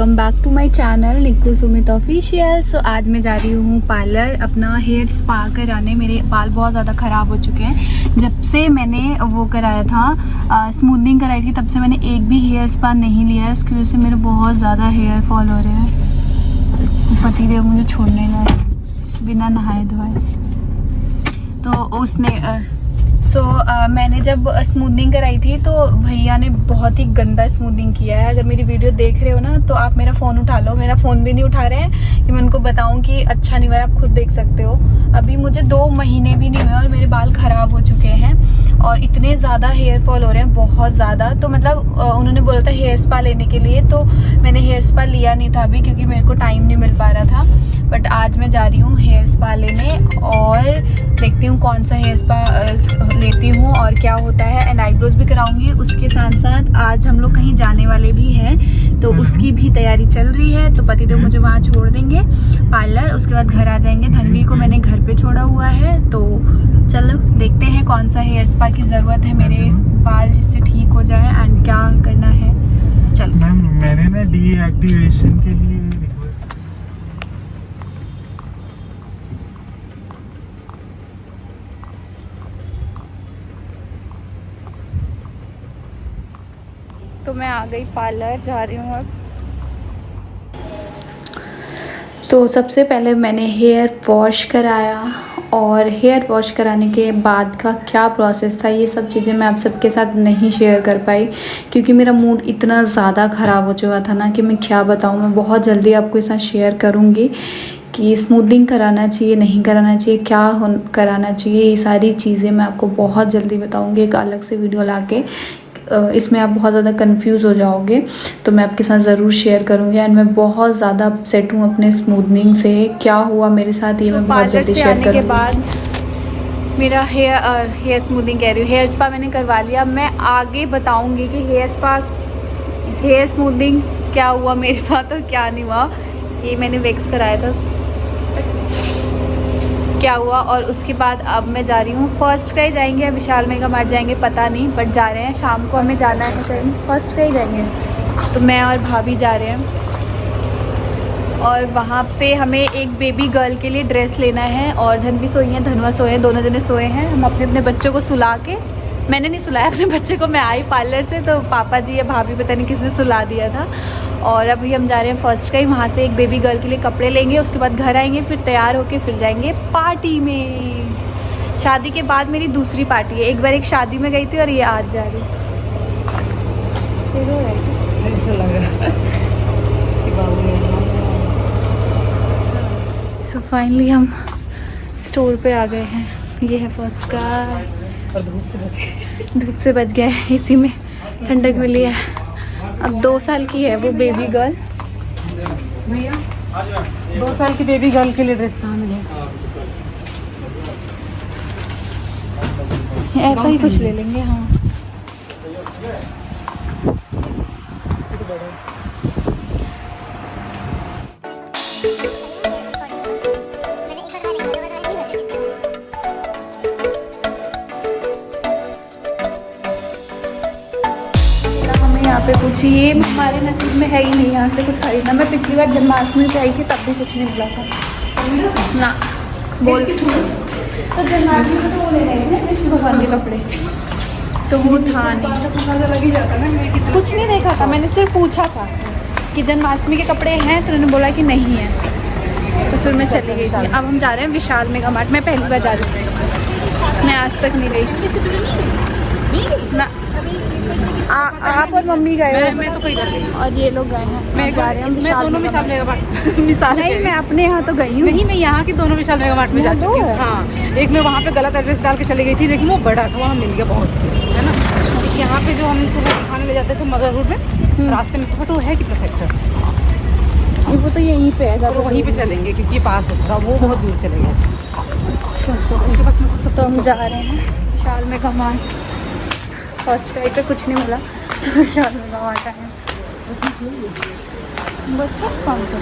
Welcome back to my channel Nikku Sumit official. So आज मैं जा रही हूँ पार्लर अपना हेयर स्पा कराने। मेरे बाल बहुत ज़्यादा ख़राब हो चुके हैं। जब से मैंने वो कराया था स्मूथनिंग कराई थी तब से मैंने एक भी हेयर स्पा नहीं लिया है। उसकी वजह से मेरे बहुत ज़्यादा हेयर फॉल हो रहे हैं। पतिदेव मुझे छोड़ने लगे बिना नहाए धोए। तो उसने मैंने जब स्मूथनिंग कराई थी तो भैया ने बहुत ही गंदा स्मूथनिंग किया है। अगर मेरी वीडियो देख रहे हो ना तो आप मेरा फ़ोन उठा लो। मेरा फ़ोन भी नहीं उठा रहे हैं कि मैं उनको बताऊं कि अच्छा नहीं हुआ। आप खुद देख सकते हो, अभी मुझे 2 महीने भी नहीं हुए और मेरे बाल ख़राब हो चुके हैं और इतने ज़्यादा हेयर फॉल हो रहे हैं, बहुत ज़्यादा। तो मतलब उन्होंने बोला था हेयर स्पा लेने के लिए, तो मैंने हेयर स्पा लिया नहीं था अभी क्योंकि मेरे को टाइम नहीं मिल पा रहा था। बट आज मैं जा रही हूँ हेयर स्पा लेने और देखती हूँ कौन सा हेयर स्पा लेती हूँ और क्या होता है। एंड आईब्रोज भी कराऊंगी। उसके साथ साथ आज हम लोग कहीं जाने वाले भी हैं तो उसकी भी तैयारी चल रही है। तो पतिदेव मुझे वहाँ छोड़ देंगे पार्लर, उसके बाद घर आ जाएंगे। धनवी को मैंने घर पे छोड़ा हुआ है। तो चलो देखते हैं कौन सा हेयर स्पा की ज़रूरत है मेरे बाल जिससे ठीक हो जाए एंड क्या करना है। चल मैम मैंने ना डीएक्टिवेशन के लिए तो मैं आ गई पार्लर, जा रही हूँ अब। तो सबसे पहले मैंने हेयर वॉश कराया और हेयर वॉश कराने के बाद का क्या प्रोसेस था ये सब चीज़ें मैं आप सबके साथ नहीं शेयर कर पाई क्योंकि मेरा मूड इतना ज़्यादा ख़राब हो चुका था ना कि मैं क्या बताऊँ। मैं बहुत जल्दी आपके साथ शेयर करूँगी कि स्मूथनिंग कराना चाहिए नहीं कराना चाहिए, क्या कराना चाहिए, ये सारी चीज़ें मैं आपको बहुत जल्दी बताऊँगी एक अलग से वीडियो ला के। इसमें आप बहुत ज़्यादा कंफ्यूज हो जाओगे तो मैं आपके साथ ज़रूर शेयर करूँगी। एंड मैं बहुत ज़्यादा अपसेट हूँ अपने स्मूथनिंग से, क्या हुआ मेरे साथ ये मैं बहुत जल्दी शेयर करूँगी। के बाद मेरा हेयर स्मूथनिंग कह रही हूँ, हेयर स्पा मैंने करवा लिया। मैं आगे बताऊँगी कि हेयर स्मूथनिंग क्या हुआ मेरे साथ और क्या नहीं हुआ। ये मैंने वैक्स कराया था, क्या हुआ। और उसके बाद अब मैं जा रही हूँ फर्स्ट कहीं जाएंगे या विशाल मेगा मार्ट जाएंगे पता नहीं, बट जा रहे हैं। शाम को हमें जाना है कहीं, फर्स्ट कहीं जाएंगे। तो मैं और भाभी जा रहे हैं और वहाँ पे हमें एक बेबी गर्ल के लिए ड्रेस लेना है। और धन भी सोई है, धनवा सोए हैं, दोनों जने सोए हैं। हम अपने अपने बच्चों को सुला के, मैंने नहीं सुलाया अपने बच्चे को, मैं आई पार्लर से तो पापा जी या भाभी पता नहीं किसने सुला दिया था। और अभी हम जा रहे हैं फर्स्ट कहीं, वहाँ से एक बेबी गर्ल के लिए कपड़े लेंगे। उसके बाद घर आएंगे, फिर तैयार होके फिर जाएंगे पार्टी में। शादी के बाद मेरी दूसरी पार्टी है। एक बार एक शादी में गई थी और ये आज जा रही सो फाइनली हम स्टोर पे आ गए हैं। ये है फर्स्ट का और धूप से बच गए इसी में ठंडक मिली है। अब 2 साल की है वो बेबी गर्ल। भैया 2 साल की बेबी गर्ल के लिए ड्रेस कहाँ मिले? ऐसा ही कुछ ले लेंगे। हाँ यहाँ पे कुछ ये हमारे नसीब में है ही नहीं यहाँ से कुछ खरीदना। मैं पिछली बार जन्माष्टमी पे आई थी तब भी कुछ नहीं मिला था ना। बोल तो जन्माष्टमी में तो वो ले रहे थे कृष्ण भगवान के कपड़े, तो वो था नहीं, लग ही जाता ना। कुछ नहीं देखा था मैंने, सिर्फ पूछा था कि जन्माष्टमी के कपड़े हैं तो उन्होंने बोला कि नहीं है, तो फिर मैं चली गई थी। अब हम जा रहे हैं विशाल मेगा मार्ट। मैं पहली बार जा रही हूँ, मैं आज तक नहीं गई ना। आप और मम्मी गए हो? मैं तो कहीं गई और ये लोग गए हैं। मैं जा रहे हैं मैं दोनों विशाल मेगा मार्ट मिसाल नहीं, मैं अपने यहाँ तो गई हूँ। नहीं, मैं यहाँ की दोनों विशाल मेगा मार्ट में जा चुकी हूँ। हाँ, एक मैं वहाँ पे गलत एड्रेस डाल के चली गई थी लेकिन वो बड़ा था, वहाँ मिल गया बहुत, है ना। यहाँ पे जो हम खाने ले जाते थे मगरपुर में, रास्ते में बट वो है कितना सेक्टर, वो तो यहीं पे है, तो वहीं पे चलेंगे क्योंकि पास है थोड़ा, वो बहुत दूर चले गए। तो हम जा रहे हैं विशाल मेगा मार्ट। फर्स्ट टाइम पे कुछ नहीं मिला तो विशाल मेगा मार्ट आए। बच्चा काम कर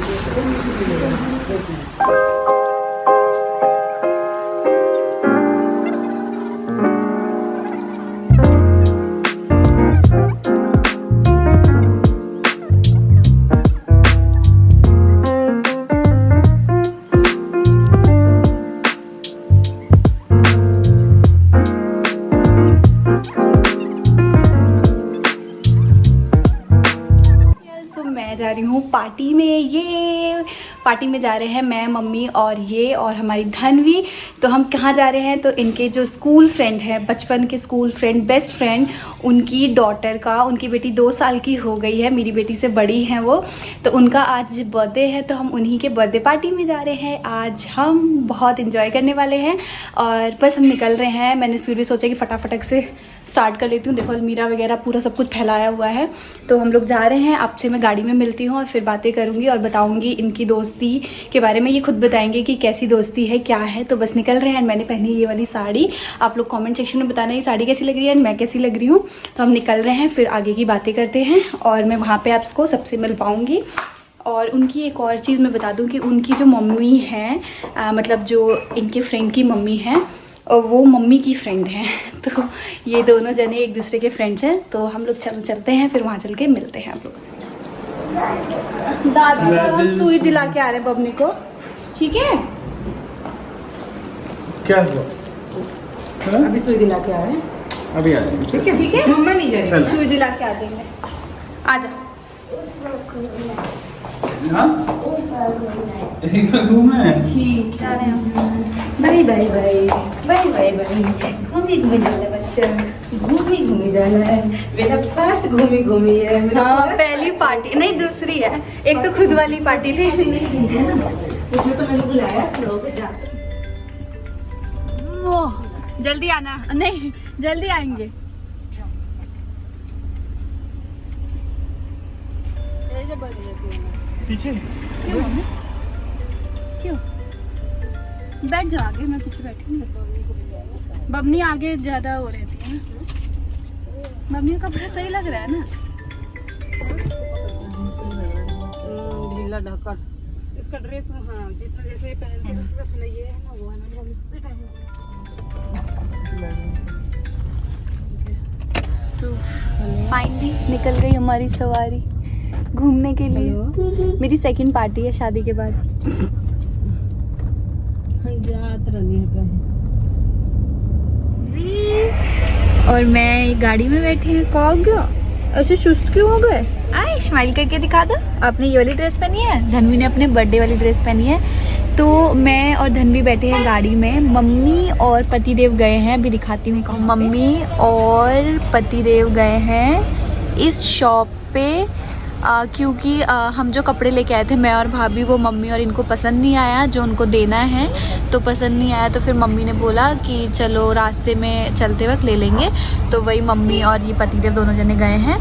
पार्टी में। ये पार्टी में जा रहे हैं मैं, मम्मी और ये और हमारी धनवी। तो हम कहाँ जा रहे हैं, तो इनके जो स्कूल फ्रेंड है, बचपन के स्कूल फ्रेंड, बेस्ट फ्रेंड, उनकी डॉटर का, उनकी बेटी 2 साल की हो गई है, मेरी बेटी से बड़ी हैं वो, तो उनका आज बर्थडे है, तो हम उन्हीं के बर्थडे पार्टी में जा रहे हैं। आज हम बहुत इन्जॉय करने वाले हैं और बस हम निकल रहे हैं। मैंने फिर भी सोचा कि फटाफट से स्टार्ट कर लेती हूँ। देखो अलमीरा वगैरह पूरा सब कुछ फैलाया हुआ है। तो हम लोग जा रहे हैं, आपसे मैं गाड़ी में मिलती हूँ और फिर बातें करूँगी और बताऊँगी इनकी दोस्ती के बारे में। ये खुद बताएंगे कि कैसी दोस्ती है, क्या है। तो बस निकल रहे हैं। मैंने पहनी ये वाली साड़ी, आप लोग कमेंट सेक्शन में बताना ये साड़ी कैसी लग रही है और मैं कैसी लग रही हूँ। तो हम निकल रहे हैं, फिर आगे की बातें करते हैं और मैं वहाँ पर आपको सबसे मिल पाऊँगी। और उनकी एक और चीज़ मैं बता दूं कि उनकी जो मम्मी है, मतलब जो इनके फ्रेंड की मम्मी है, और वो मम्मी की फ्रेंड है। तो ये दोनों जने एक दूसरे के फ्रेंड्स हैं। तो हम लोग चलते हैं, फिर वहाँ चल के मिलते हैं आप लोगों से। दादी को हम सुई दिला के आ रहे हैं बबनी को, ठीक है? क्या हुआ? अभी सुई दिला के आ रहे हैं। अभी आ जाएंगे। ठीक है, ठीक है, मम्मा नहीं जा रही। सुई दिला के आ देंगे। आजा। हाँ? घूमना है। ठीक है, bye bye bye bye bye bye. घूमी घूमी जाना बच्चा, घूमी घूमी जाना है मेरा। फर्स्ट घूमी घूमी है मेरा। हाँ, पहली पार्टी नहीं, दूसरी है। एक तो खुद वाली पार्टी थी। उसमें तो मैंने बुलाया लोग जाते। जल्दी आना। नहीं, जल्दी आएंगे। पीछे क्यों मम्मी? क्यों? बैठ जाओ आगे, मैं पीछे बैठी हूँ। बबनी आगे ज़्यादा हो रहती है ना। बबनी का कपड़ा सही लग रहा है ना। ढीला ढक्कन इसका ड्रेस। हाँ, जितना जैसे पहनते हैं सबसे नहीं ये है ना, वो है ना, उससे टाइम। तो फाइनली निकल गई हमारी सवारी घूमने के लिए। मेरी सेकंड पार्टी है शादी के बाद। और मैं गाड़ी में बैठी हूँ। कहाँ गया? ऐसे सुस्त क्यों हो गए? आए स्माइल करके दिखा दो। आपने ये वाली ड्रेस पहनी है, धनवी ने अपने बर्थडे वाली ड्रेस पहनी है। तो मैं और धनवी बैठे हैं गाड़ी में। मम्मी और पतिदेव गए हैं, अभी दिखाती हूँ कहाँ। मम्मी और पतिदेव गए हैं इस शॉप पे, क्योंकि हम जो कपड़े लेके आए थे मैं और भाभी, वो मम्मी और इनको पसंद नहीं आया जो उनको देना है। तो पसंद नहीं आया तो फिर मम्मी ने बोला कि चलो रास्ते में चलते वक्त ले लेंगे। तो वही मम्मी और ये पतिदेव दोनों जने गए हैं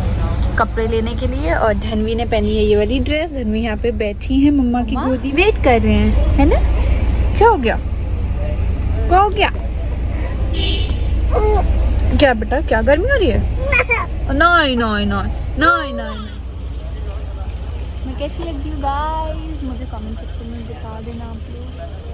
कपड़े लेने के लिए। और धनवी ने पहनी है ये वाली ड्रेस। धनवी यहाँ पे बैठी है मम्मा की गोदी, वेट कर रहे हैं, है ना? क्या हो गया? क्या हो गया? क्या बेटा, क्या गर्मी हो रही है? नहीं नहीं नहीं नहीं नहीं। मैं कैसी लगती हूँ गाइस, मुझे कमेंट सेक्शन में बता देना आप लोग।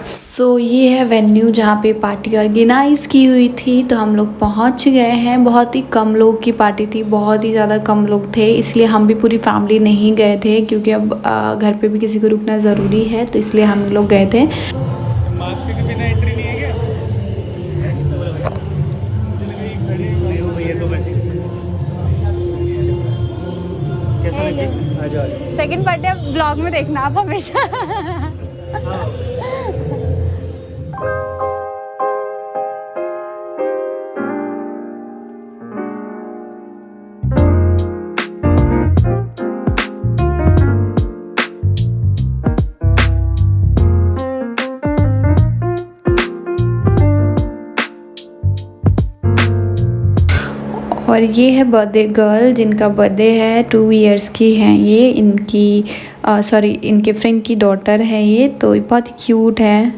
सो ये है वेन्यू जहाँ पे पार्टी ऑर्गेनाइज की हुई थी। तो हम लोग पहुँच गए हैं। बहुत ही कम लोग की पार्टी थी, बहुत ही ज़्यादा कम लोग थे, इसलिए हम भी पूरी फैमिली नहीं गए थे, क्योंकि अब घर पे भी किसी को रुकना ज़रूरी है, तो इसलिए हम लोग गए थे। मास्क के बिना एंट्री नहीं है क्या? कैसा लगे? आ जाओ। सेकंड बर्थडे ब्लॉग में देखना आप हमेशा। और ये है बर्थडे गर्ल, जिनका बर्थडे है, 2 इयर्स की हैं ये। इनकी सॉरी इनके फ्रेंड की डॉटर है ये। तो बहुत ही क्यूट है।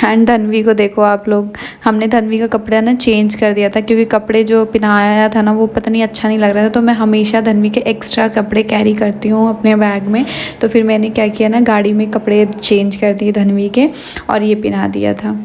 एंड धनवी को देखो आप लोग, हमने धनवी का कपड़ा ना चेंज कर दिया था, क्योंकि कपड़े जो पहनाया था ना वो पता नहीं अच्छा नहीं लग रहा था। तो मैं हमेशा धनवी के एक्स्ट्रा कपड़े कैरी करती हूँ अपने बैग में। तो फिर मैंने क्या किया ना, गाड़ी में कपड़े चेंज कर दिए धनवी के और ये पहना दिया था।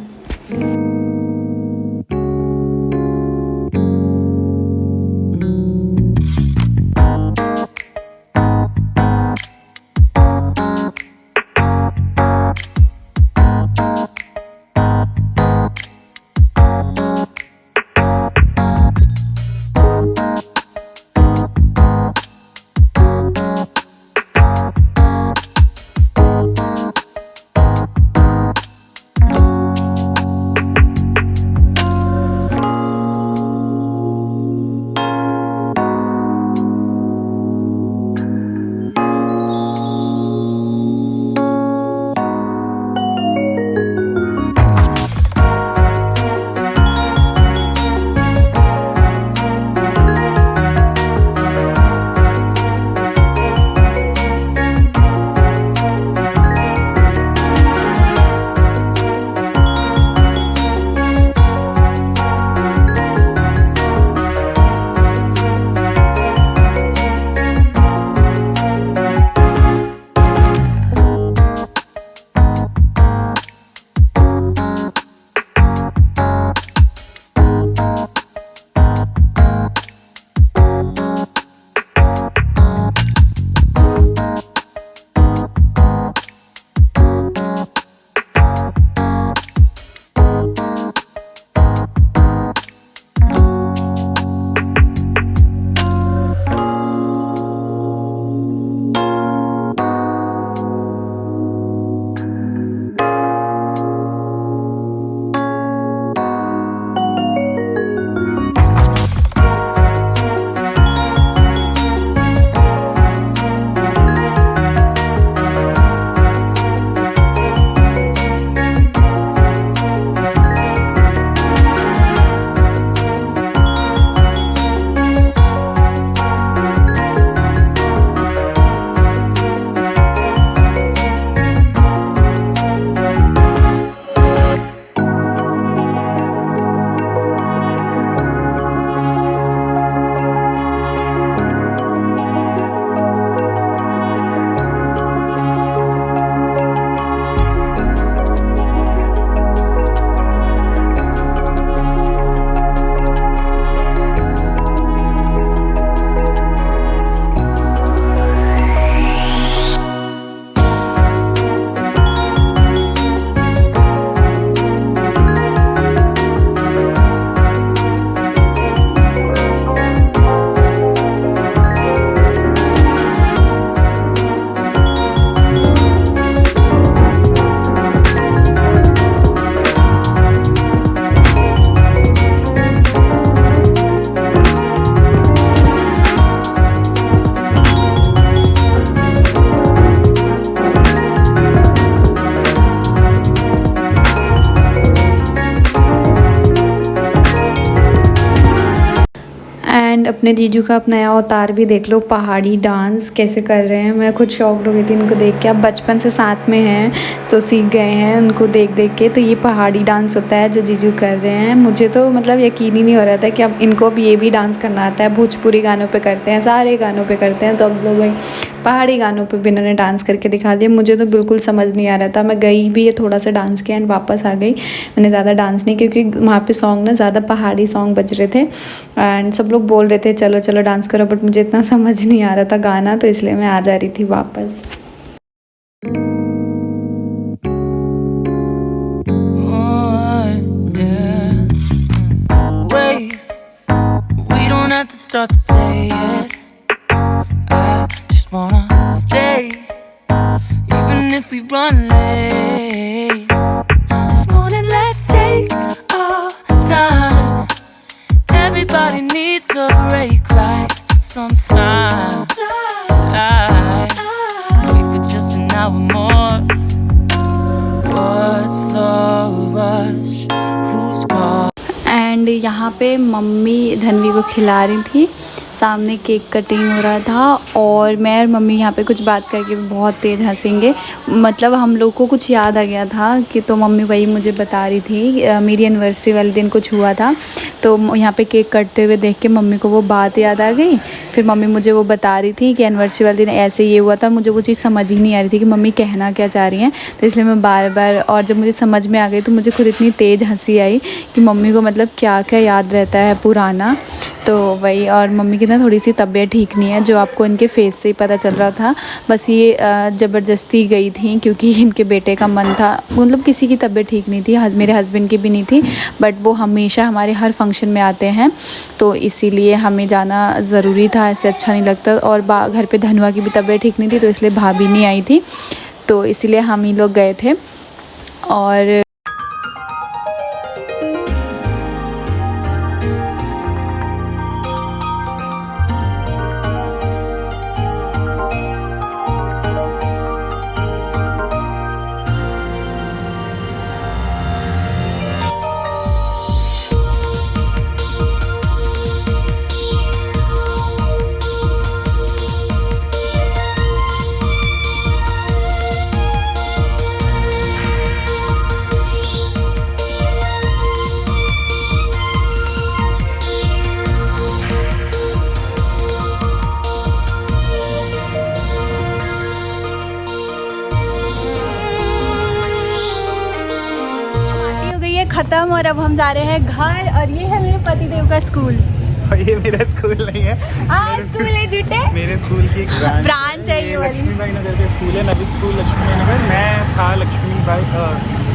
एंड अपने जीजू का अपना नया अवतार भी देख लो, पहाड़ी डांस कैसे कर रहे हैं। मैं खुद शॉक्ड हो गई थी इनको देख के। अब बचपन से साथ में हैं तो सीख गए हैं उनको देख देख के। तो ये पहाड़ी डांस होता है जो जीजू कर रहे हैं। मुझे तो मतलब यकीन ही नहीं हो रहा था कि अब इनको अब ये भी डांस करना आता है। भोजपुरी गानों पे करते हैं, सारे गानों पे करते हैं, तो अब लोग भाई पहाड़ी गानों पे भी इन्होंने डांस करके दिखा दिया। मुझे तो बिल्कुल समझ नहीं आ रहा था। मैं गई भी थोड़ा सा डांस किया एंड वापस आ गई। मैंने ज़्यादा डांस नहीं, क्योंकि वहाँ पे सॉन्ग ना ज़्यादा पहाड़ी सॉन्ग बज रहे थे एंड सब लोग बोल रहे थे चलो चलो डांस करो, बट मुझे इतना समझ नहीं आ रहा था गाना, तो इसलिए मैं आ जा रही थी वापस। Start the day yet. I just wanna stay, even if we run late. This morning, let's take our time. Everybody needs a break, right? Sometimes I wait for just an hour more. What's the rush? Who's called? And यहाँ पे mummy Dhanvi को खिला रही थी, सामने cake cutting हो रहा था और मैं और मम्मी यहाँ पे कुछ बात करके बहुत तेज़ हंसेंगे। मतलब हम लोग को कुछ याद आ गया था कि, तो मम्मी वही मुझे बता रही थी मेरी एनिवर्सरी वाले दिन कुछ हुआ था, तो यहाँ पे केक कटते हुए देख के मम्मी को वो बात याद आ गई। फिर मम्मी मुझे वो बता रही थी कि एनिवर्सरी वाले दिन ऐसे ये हुआ था, मुझे वो चीज़ समझ ही नहीं आ रही थी कि मम्मी कहना क्या चाह रही हैं। तो इसलिए मैं बार बार, और जब मुझे समझ में आ गई तो मुझे खुद इतनी तेज़ हंसी आई कि मम्मी को मतलब क्या क्या याद रहता है पुराना। तो वही, और मम्मी की ना थोड़ी सी तबीयत ठीक नहीं है, जो आपको इनके फेस से ही पता चल रहा था। बस ये ज़बरदस्ती गई थी क्योंकि इनके बेटे का मन था, मतलब किसी की तबीयत ठीक नहीं थी, मेरे हस्बैंड की भी नहीं थी, बट वो हमेशा हमारे हर फंक्शन में आते हैं, तो इसीलिए हमें जाना ज़रूरी था, ऐसे अच्छा नहीं लगता। और घर पे धनुआ की भी तबीयत ठीक नहीं थी, तो इसलिए भाभी नहीं आई थी, तो इसीलिए हम ही लोग गए थे। और ख़त्म और अब हम जा रहे हैं घर। और ये है मेरे पतिदेव का स्कूल। और ये मेरा स्कूल नहीं है, स्कूल है जुटे, मेरे स्कूल की एक ब्रांच है ये वाली। लक्ष्मी भाई नगर के स्कूल है, नविक स्कूल लक्ष्मी भाई नगर। मैं था लक्ष्मी भाई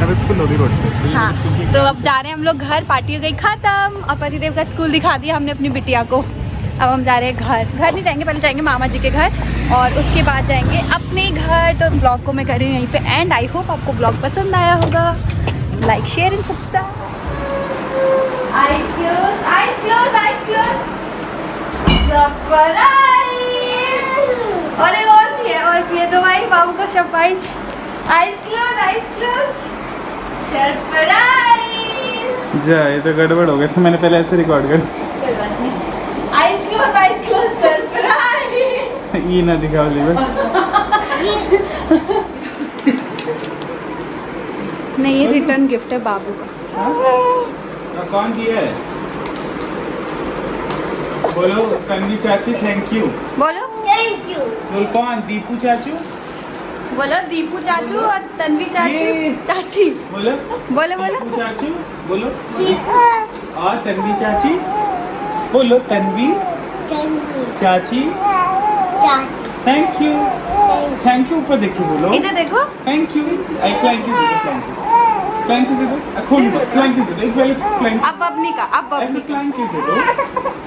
नविक स्कूल लोधी रोड से। हाँ, तो अब जा रहे हैं हम लोग घर। पार्टी हो गई ख़त्म और पतिदेव का स्कूल दिखा दिया हमने अपनी बिटिया को। अब हम जा रहे हैं घर नहीं जाएंगे, पहले जाएंगे मामा जी के घर और उसके बाद जाएंगे अपने घर। तो ब्लॉग को मैं कर रही हूँ यहीं पे एंड। आई होप आपको ब्लॉग पसंद आया होगा। Like share and subscribe. Eyes closed, eyes closed, eyes closed. Surprise! और भी है तो भाई बाबू का surprise. Eyes closed, eyes closed. Surprise! जा, ये तो गड़बड़ हो गया था, मैंने पहले ऐसे रिकॉर्ड कर। कोई बात नहीं। Eyes closed, surprise! ये ना दिखाओ लीवर। नहीं, ये रिटर्न गिफ्ट है बाबू का। कौन दिया है? बोलो तन्वी चाची थैंक यू। बोलो थैंक यू। बोल कौन? दीपू चाचू। बोलो दीपू चाचू और तन्वी चाचू चाची। बोलो बोलो दीपू चाचू। बोलो और तन्वी चाची। बोलो तन्वी चाची थैंक यू। थैंक यू ऊपर देखिए, बोलो इधर देखो। Thank you. I flying kiss flying kiss दो। खोल दो फ्लाइंग किस दो। एक पहले फ्लाइंग अब बबनी का, अब बबनी ऐसे फ्लाइंग किस दो।